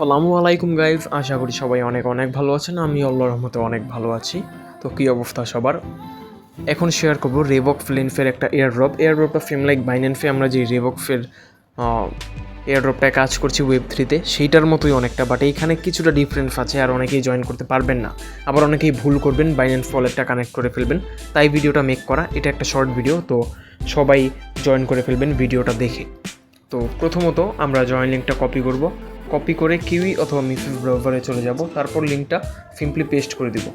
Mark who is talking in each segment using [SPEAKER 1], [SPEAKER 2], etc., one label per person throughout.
[SPEAKER 1] আসসালামু আলাইকুম গাইজ, আশা করি সবাই অনেক অনেক ভালো আছেন। আমি আল্লাহর রহমতে অনেক ভালো আছি। তো কী অবস্থা সবার? এখন শেয়ার করবো রেভক ফ্লিনফের একটা এয়ারড্রপটা ফেম লাইক বাইন্যান্সে আমরা যে রেভকফের এয়ারড্রপটায় কাজ করছি ওয়েব3তে সেইটার মতোই অনেকটা, বাট এইখানে কিছুটা ডিফারেন্স আছে আর অনেকেই জয়েন করতে পারবেন না, আবার অনেকেই ভুল করবেন, বাইন্যান্স ওয়ালেটটা কানেক্ট করে ফেলবেন। তাই ভিডিওটা মেক করা, এটা একটা শর্ট ভিডিও, তো সবাই জয়েন করে ফেলবেন ভিডিওটা দেখে। তো প্রথমত আমরা জয়েন লিঙ্কটা কপি করে কিউই অথবা মিফিস ব্রাউজারে চলে যাব, তারপর লিঙ্কটা সিম্পলি পেস্ট করে দিব।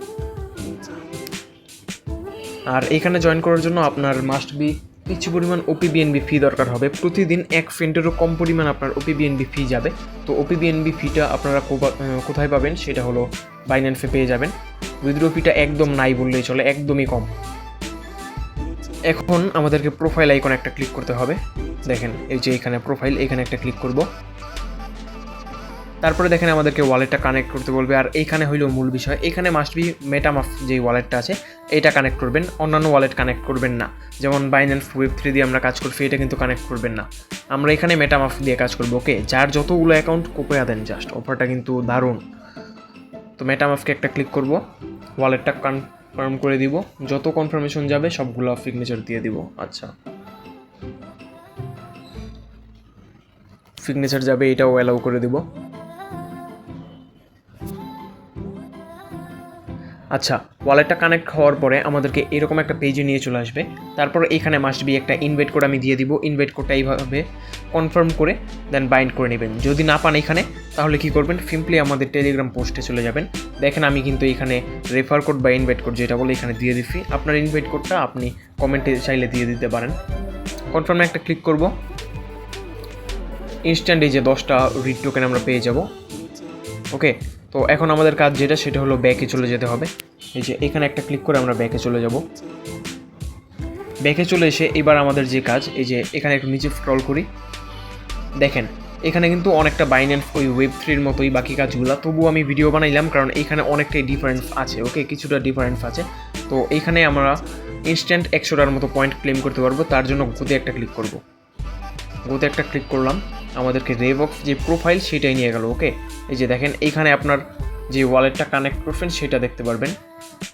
[SPEAKER 1] আর এখানে জয়েন করার জন্য আপনার মাস্ট বি কিছু পরিমাণ ওপিবিএনবি ফি দরকার হবে। প্রতিদিন 1 সেন্টেরও কম পরিমাণ আপনার ওপিবিএনবি ফি যাবে। তো ওপিবিএনবি ফিটা আপনারা কোথায় পাবেন সেটা হলো বাইন্যান্সে পেয়ে যাবেন। উইথড্র ফিটা একদম নাই বললেই চলে, একদমই কম। এখন আমাদেরকে প্রোফাইল আইকন একটা ক্লিক করতে হবে। দেখেন এই যে এখানে প্রোফাইল, এখানে একটা ক্লিক করব। তারপরে দেখেন আমাদেরকে ওয়ালেটটা কানেক্ট করতে বলবে। আর এইখানে হইলো মূল বিষয়, এখানে মাস্ট বি মেটামাস্ক যেই ওয়ালেটটা আছে এটা কানেক্ট করবেন, অন্যান্য ওয়ালেট কানেক্ট করবেন না। যেমন বাইন্যান্স ওয়েব3 দিয়ে আমরা কাজ করছি, এটা কিন্তু কানেক্ট করবেন না। আমরা এখানে মেটামাস্ক দিয়ে কাজ করবো। ওকে, যার যতগুলো অ্যাকাউন্ট কোপয়া দেন জাস্ট, অফারটা কিন্তু দারুণ। তো মেটামাস্কে একটা ক্লিক করব, ওয়ালেটটা কনফার্ম করে দিব। যত কনফার্মেশন যাবে সবগুলো সিগনেচার দিয়ে দিব। আচ্ছা, সিগনেচার যাবে, এটাও অ্যালাউ করে দিব। আচ্ছা, ওয়ালেটটা কানেক্ট হওয়ার পরে আমাদেরকে এরকম একটা পেজে নিয়ে চলে আসবে। তারপর এখানে মাস্ট বি একটা ইনভাইট কোড আমি দিয়ে দিব। ইনভাইট কোডটা এইভাবে কনফার্ম করে দেন বাইন্ড করে নেবেন। যদি না পান এখানে, তাহলে কি করবেন, সিম্পলি আমাদের টেলিগ্রাম পোস্টে চলে যাবেন। দেখেন আমি কিন্তু এখানে রেফার কোড বা ইনভাইট কোড যেটা বলে এখানে দিয়ে দিচ্ছি। আপনার ইনভাইট কোডটা আপনি কমেন্টে চাইলে দিয়ে দিতে পারেন। কনফার্মে একটা ক্লিক করব। ইনস্ট্যান্ট এই যে 10টা রিড টোকেন আমরা পেয়ে যাব। ওকে, তো এখন আমাদের কাজ যেটা সেটা হলো ব্যাকে চলে যেতে হবে। এই যে এখানে একটা ক্লিক করে আমরা ব্যাকে চলে যাব। ব্যাকে চলে এসে এবার আমাদের যে কাজ, এই যে এখানে একটু নিচে স্ক্রল করি, দেখেন এখানে কিন্তু অনেকটা বাইন্যান্স ওই ওয়েব3-র মতোই বাকি কাজগুলো। তবুও আমি ভিডিও বানাইলাম কারণ এইখানে অনেকটাই ডিফারেন্স আছে। ওকে, কিছুটা ডিফারেন্স আছে। তো এইখানে আমরা ইনস্ট্যান্ট 100টার মতো পয়েন্ট ক্লেম করতে পারবো। তার জন্য গোতে একটা ক্লিক করব। গোতে একটা ক্লিক করলাম, আমাদেরকে রেভক যে প্রোফাইল সেটাই নিয়ে গেল। ওকে, এই যে দেখেন এইখানে আপনার যে ওয়ালেটটা কানেক্ট করবেন সেটা দেখতে পারবেন।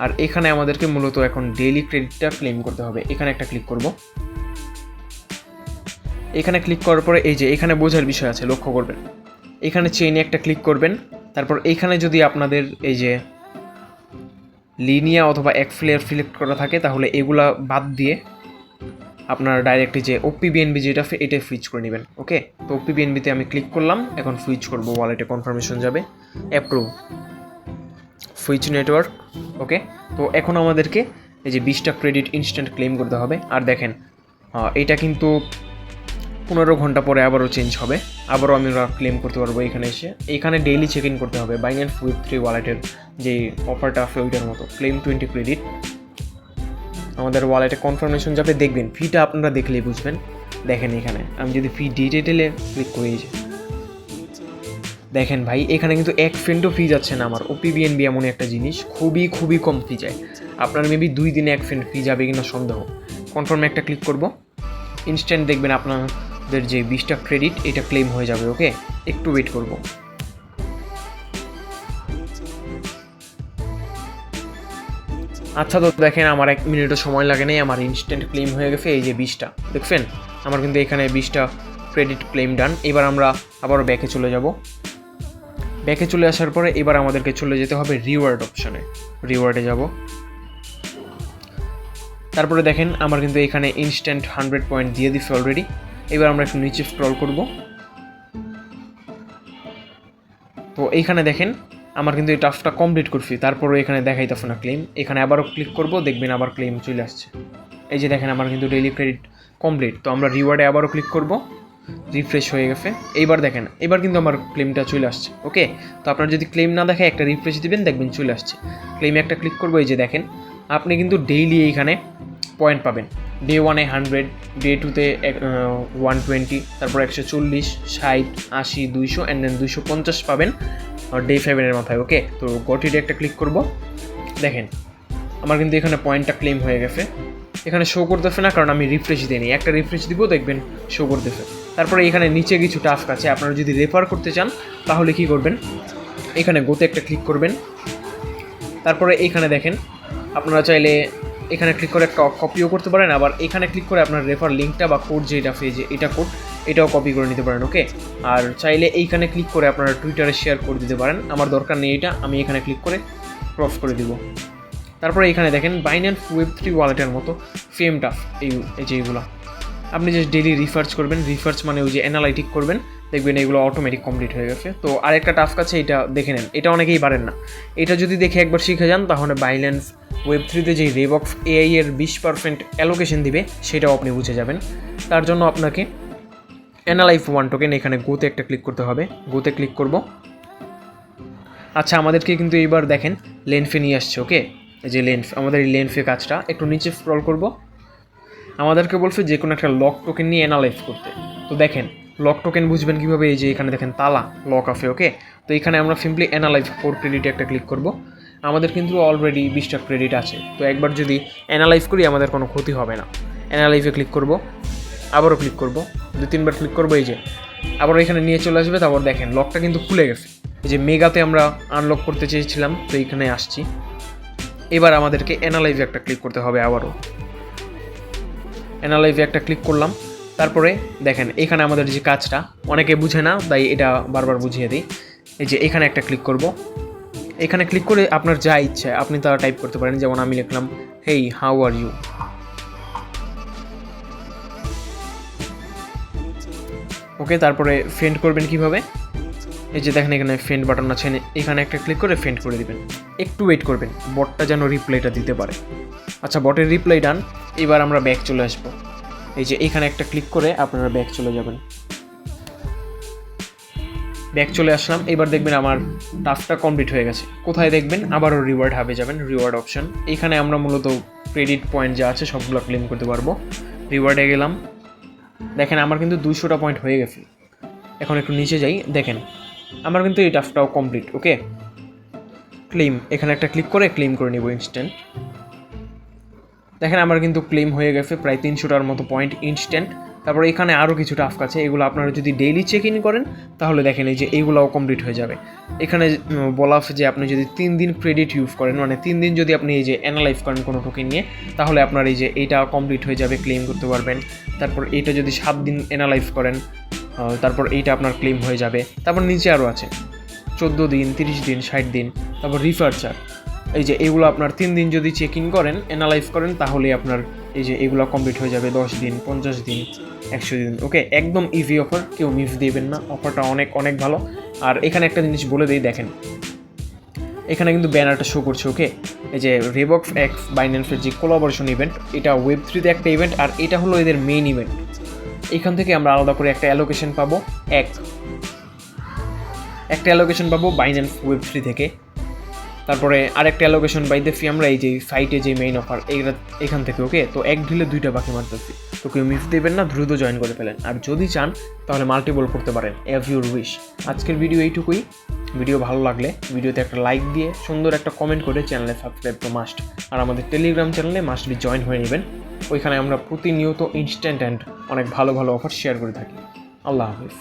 [SPEAKER 1] আর এখানে আমাদেরকে মূলত এখন ডেইলি ক্রেডিটটা ক্লেম করতে হবে। এখানে একটা ক্লিক করব। এখানে ক্লিক করার পরে এই যে এখানে বোঝার বিষয় আছে, লক্ষ্য করবেন। এখানে চেইনে একটা ক্লিক করবেন। তারপর এখানে যদি আপনাদের এই যে লিনিয়া অথবা এক ফ্লেয়ার সিলেক্ট করা থাকে, তাহলে এগুলা বাদ দিয়ে আপনার ডাইরেক্টলি যে ওপিবিএনবি যেটা এটাই সুইচ করে নেবেন। ওকে, তো ওপিবিএনবিতে আমি ক্লিক করলাম, এখন সুইচ করব। ওয়ালেটে কনফার্মেশন যাবে, অ্যাপ্রুভ, সুইচ নেটওয়ার্ক। ওকে, তো এখন আমাদেরকে এই যে 20টা ক্রেডিট ইনস্ট্যান্ট ক্লেম করতে হবে। আর দেখেন এটা কিন্তু 15 ঘন্টা পরে আবারও চেঞ্জ হবে, আবারও আমরা ক্লেম করতে পারবো এখানে এসে। এখানে ডেইলি চেক ইন করতে হবে বাইন্যান্স ওয়েব3 ওয়ালেটের যে অফারটা আছে ওইটার মতো, ক্লেম 20 ক্রেডিট। আমাদের ওয়ালেটে কনফার্মেশন যাবে, দেখবেন ফিটা আপনারা দেখলেই বুঝবেন। দেখেন এখানে আমি যদি ফি ডিটেলে ক্লিক করি, দেখেন ভাই এখানে কিন্তু 1 সেন্টও ফি যাচ্ছে না আমার। ওপিবিএনবি এমন একটা জিনিস, খুবই কম ফি যায়। আপনার মেবি 2 দিনে 1 সেন্ট ফি যাবে কিনা সন্দেহ। কনফার্মে একটা ক্লিক করব, ইনস্ট্যান্ট দেখবেন আপনাদের যে 20টা ক্রেডিট এটা ক্লেম হয়ে যাবে। ওকে, একটু ওয়েট করব। আচ্ছা, তো দেখেন আমার 1 মিনিটও সময় লাগে নাই, আমার ইনস্ট্যান্ট ক্লেম হয়ে গেছে। এই যে 20টা দেখছেন, আমার কিন্তু এখানে 20টা ক্রেডিট ক্লেম ডান। এবার আমরা আবারও ব্যাকে চলে যাব। ব্যাকে চলে আসার পরে এবার আমাদেরকে চলে যেতে হবে রিওয়ার্ড অপশানে। রিওয়ার্ডে যাব। তারপরে দেখেন আমার কিন্তু এখানে ইনস্ট্যান্ট 100 পয়েন্ট দিয়ে দিচ্ছে অলরেডি। এবার আমরা একটু নিচে স্ক্রল করব। তো এইখানে দেখেন আমার কিন্তু এই টাস্কটা কমপ্লিট করছি, তারপরে এখানে দেখাইতেছে না ক্লেম। এখানে আবারও ক্লিক করব, দেখবেন আবার ক্লেম চলে আসছে। এই যে দেখেন আমার কিন্তু ডেইলি ক্রেডিট কমপ্লিট। তো আমরা রিওয়ার্ডে আবারও ক্লিক করব, রিফ্রেশ হয়ে গেছে। এইবার দেখেন এবার কিন্তু আমার ক্লেমটা চলে আসছে। ওকে, তো আপনার যদি ক্লেম না দেখে একটা রিফ্রেশ দিবেন, দেখবেন চলে আসছে। ক্লেমে একটা ক্লিক করবো। এই যে দেখেন আপনি কিন্তু ডেইলি এইখানে পয়েন্ট পাবেন। ডে 1-এ 100, ডে 2-তে 120, তারপর 140, 60, 80, 200 অ্যান্ড দেন 250 পাবেন ডে 7-এর মাথায়। ওকে, তো গটিডে একটা ক্লিক করব। দেখেন আমার কিন্তু এখানে পয়েন্টটা ক্লেম হয়ে গেছে। এখানে শো করতেছে না কারণ আমি রিফ্রেশ দিইনি। একটা রিফ্রেশ দিব, দেখবেন শো করতেছে। তারপরে এখানে নিচে কিছু টাস্ক আছে, আপনারা যদি রেফার করতে চান তাহলে কি করবেন, এখানে গোতে একটা ক্লিক করবেন। তারপরে এখানে দেখেন আপনারা চাইলে এখানে ক্লিক করে একটা কপিও করতে পারেন, আবার এখানে ক্লিক করে আপনার রেফার লিঙ্কটা বা কোড যেটা পেজে এটা কোড এটাও কপি করে নিতে পারেন। ওকে, আর চাইলে এইখানে ক্লিক করে আপনারা টুইটারে শেয়ার করে দিতে পারেন। আমার দরকার নেই এটা, আমি এখানে ক্লিক করে ক্রস করে দিব। তারপরে এখানে দেখেন বাইন্যান্স ওয়েব3 ওয়ালেটের মতো ফেম টাফ এই যে এইগুলো আপনি জাস্ট ডেইলি রিসার্চ করবেন, রিসার্চ মানে ওই যে অ্যানালাইটিক করবেন, দেখবেন এগুলো অটোমেটিক কমপ্লিট হয়ে গেছে। তো আরেকটা টাস্ক আছে, এটা দেখে নেন, এটা অনেকেই পারেন না। এটা যদি দেখে একবার শিখে যান তাহলে বাইন্যান্স ওয়েব3তে যে রেবক্স এআই এর 20% অ্যালোকেশন দিবে সেটাও আপনি বুঝে যাবেন। তার জন্য আপনাকে অ্যানালাইভ 1 টোকেন এখানে গোতে একটা ক্লিক করতে হবে, গোতে ক্লিক করব। আচ্ছা, আমাদেরকে কিন্তু এইবার দেখেন লেনফে নিয়ে আসছে। ওকে, এই যে লেনফ, আমাদের এই লেনফে কাজটা একটু নিচে স্ক্রল করব। আমাদেরকে বলছে যে কোনো একটা লক টোকেন নিয়ে অ্যানালাইজ করতে। তো দেখেন লক টোকেন বুঝবেন কীভাবে, এই যে এখানে দেখেন তালা লক আছে। ওকে, তো এখানে আমরা সিম্পলি অ্যানালাইজ 4 ক্রেডিটে একটা ক্লিক করব। আমাদের কিন্তু অলরেডি 20টা ক্রেডিট আছে, তো একবার যদি অ্যানালাইজ করি আমাদের কোনো ক্ষতি হবে না। অ্যানালাইজে ক্লিক করব, আবারও ক্লিক করব, 2-3বার ক্লিক করবো, এই যে আবার এখানে নিয়ে চলে আসবে। তারপর দেখেন লকটা কিন্তু খুলে গেছে, এই যে মেগাতে আমরা আনলক করতে চেয়েছিলাম, তো এইখানে আসছি। এবার আমাদেরকে অ্যানালাইজে একটা ক্লিক করতে হবে, আবারও অ্যানালাইজে একটা ক্লিক করলাম। তারপরে দেখেন এখানে আমাদের যে কাজটা অনেকে বুঝে না, তাই এটা বারবার বুঝিয়ে দিই। এই যে এখানে একটা ক্লিক করব, এখানে ক্লিক করে আপনার যা ইচ্ছা আপনি তা টাইপ করতে পারেন। যেমন আমি লিখলাম হেই হাউ আর ইউ। ওকে, তারপরে ফেন্ড করবেন কিভাবে, এই যে দেখেন এখানে ফেন্ড বাটন আছে, এখানে একটা ক্লিক করে ফেন্ড করে দিবেন। একটু ওয়েট করবেন, বটটা যেন রিপ্লাইটা দিতে পারে। আচ্ছা, বটের রিপ্লাই ডান। এবার আমরা ব্যাক চলে আসবো, এই যে এখানে একটা ক্লিক করে আপনারা ব্যাক চলে যাবেন। ব্যাক চলে আসলাম, এবার দেখবেন আমার টাস্কটা কমপ্লিট হয়ে গেছে। কোথায় দেখবেন, আবারও রিওয়ার্ড হাবে যাবেন, রিওয়ার্ড অপশন, এখানে আমরা মূলত ক্রেডিট পয়েন্ট যা আছে সবগুলো ক্লেম করতে পারবো। রিওয়ার্ডে গেলাম, দেখেন আমার কিন্তু 200টা পয়েন্ট হয়ে গেছে। এখন একটু নিচে যাই, দেখেন আমার কিন্তু এই টাস্কটাও কমপ্লিট। ওকে, ক্লেম, এখানে একটা ক্লিক করে ক্লেম করে নিব ইনস্ট্যান্ট। দেখেন আমার কিন্তু ক্লেম হয়ে গেছে প্রায় 300টার মতো পয়েন্ট ইনস্ট্যান্ট। তারপর এখানে আরও কিছু টাস্ক আছে, এগুলো আপনারা যদি ডেইলি চেক ইন করেন তাহলে দেখেন এই যে এইগুলোও কমপ্লিট হয়ে যাবে। এখানে বলা আছে যে আপনি যদি 3 দিন ক্রেডিট ইউজ করেন, মানে 3 দিন যদি আপনি এই যে অ্যানালাইজ করেন কোনো টোকেন নিয়ে, তাহলে আপনার এই যে এইটা কমপ্লিট হয়ে যাবে, ক্লেম করতে পারবেন। তারপর এইটা যদি 7 দিন অ্যানালাইজ করেন, তারপর এইটা আপনার ক্লেম হয়ে যাবে। তারপর নিচে আরও আছে 14 দিন, 30 দিন, 60 দিন। তারপর রিফার্চার, এই যে এগুলো আপনার 3 দিন যদি চেক ইন করেন, অ্যানালাইজ করেন, তাহলে আপনার এই যে এগুলো কমপ্লিট হয়ে যাবে 10 দিন, 50 দিন, 100 দিন। ওকে, একদম ইজি অফার, কেউ মিস দেবেন না, অফারটা অনেক অনেক ভালো। আর এখানে একটা জিনিস বলে দিই, দেখেন এখানে কিন্তু ব্যানারটা শো করছে। ওকে, এই যে রেবক্স এক্স বাইন্যান্সের যে কোলাবোরেশন ইভেন্ট, এটা ওয়েব3তে একটা ইভেন্ট, আর এটা হলো এদের মেইন ইভেন্ট। এখান থেকে আমরা আলাদা করে একটা অ্যালোকেশন পাবো, একটা অ্যালোকেশন পাবো বাইন্যান্স ওয়েব3 থেকে। তারপরে আরেকটা অ্যালোকেশন বাইতে ফি আমরা এই যে সাইটে যে মেইন অফার এইটা এখান থেকে। ওকে, তো এক ঢিলে 2টা পাখি মারতেছি, তো কেউ মিস দেবেন না, দ্রুত জয়েন করে ফেলেন। আর যদি চান তাহলে মাল্টিপল করতে পারেন, এভ ইউর উইশ। আজকের ভিডিও এইটুকুই। ভিডিও ভালো লাগলে ভিডিওতে একটা লাইক দিয়ে সুন্দর একটা কমেন্ট করে চ্যানেলে সাবস্ক্রাইব তো মাস্ট। আর আমাদের টেলিগ্রাম চ্যানেলে মাস্ট বি জয়েন হয়ে নেবেন, ওইখানে আমরা প্রতিনিয়ত ইনস্ট্যান্ট অ্যান্ড অনেক ভালো ভালো অফার শেয়ার করে থাকি। আল্লাহ হাফিজ।